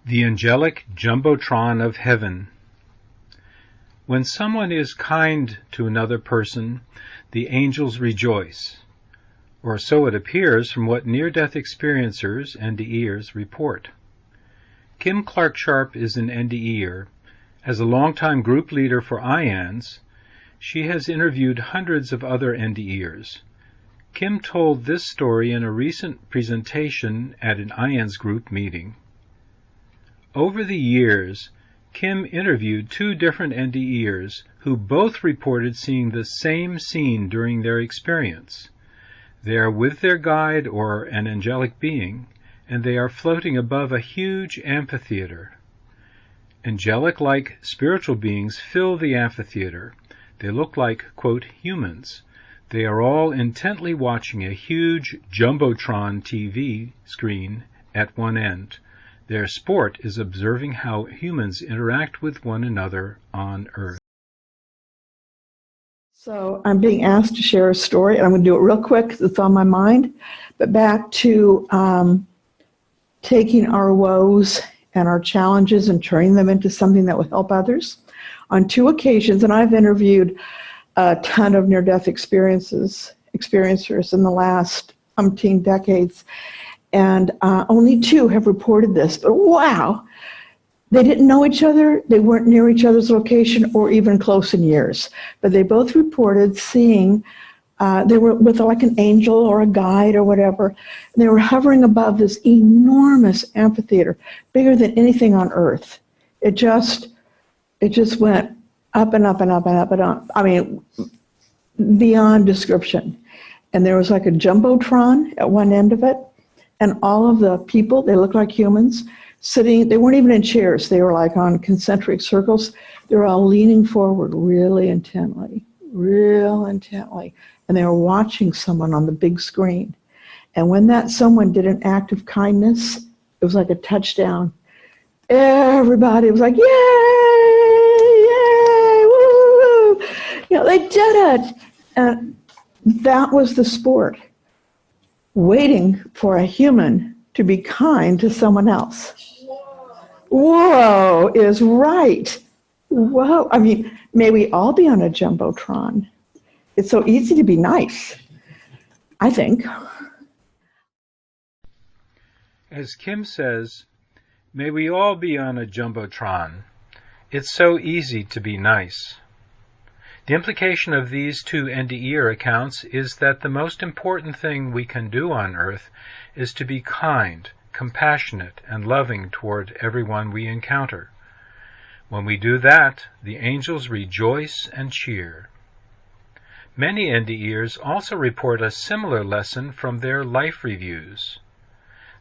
The angelic Jumbotron of heaven. When someone is kind to another person, the angels rejoice, or so it appears from what near-death experiencers, NDErs, report. Kim Clark-Sharp is an NDEr. As a longtime group leader for IANDS, she has interviewed hundreds of other NDErs. Kim told this story in a recent presentation at an IANDS Group meeting. Over the years, Kim interviewed two different NDErs who both reported seeing the same scene during their experience. They are with their guide or an angelic being, and they are floating above a huge amphitheater. Angelic-like spiritual beings fill the amphitheater. They look like, quote, humans. They are all intently watching a huge Jumbotron TV screen at one end. Their sport is observing how humans interact with one another on Earth. So I'm being asked to share a story, and I'm going to do it real quick because it's on my mind. But back to taking our woes and our challenges and turning them into something that will help others. On two occasions, and I've interviewed a ton of near-death experiencers in the last umpteen decades, and only two have reported this, but wow, they didn't know each other, they weren't near each other's location or even close in years, but they both reported seeing, they were with like an angel or a guide or whatever, and they were hovering above this enormous amphitheater, bigger than anything on Earth. It just went up and up and up and up and up, I mean, beyond description. And there was like a Jumbotron at one end of it, and all of the people, they looked like humans, sitting, they weren't even in chairs, they were like on concentric circles. They were all leaning forward real intently, and they were watching someone on the big screen. And when that someone did an act of kindness, it was like a touchdown. Everybody was like, yay, yay, woo, you know, they did it. And that was the sport. Waiting for a human to be kind to someone else. Whoa is right. Whoa. I mean, may we all be on a Jumbotron. It's so easy to be nice, I think. As Kim says, may we all be on a Jumbotron. It's so easy to be nice. The implication of these two NDEr accounts is that the most important thing we can do on Earth is to be kind, compassionate, and loving toward everyone we encounter. When we do that, the angels rejoice and cheer. Many NDErs also report a similar lesson from their life reviews,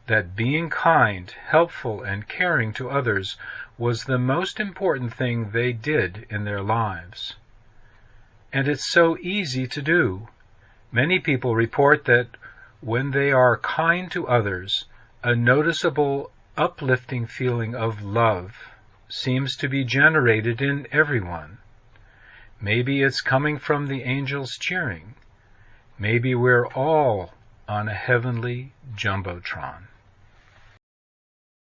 that being kind, helpful, and caring to others was the most important thing they did in their lives. And it's so easy to do. Many people report that when they are kind to others, a noticeable, uplifting feeling of love seems to be generated in everyone. Maybe it's coming from the angels cheering. Maybe we're all on a heavenly Jumbotron.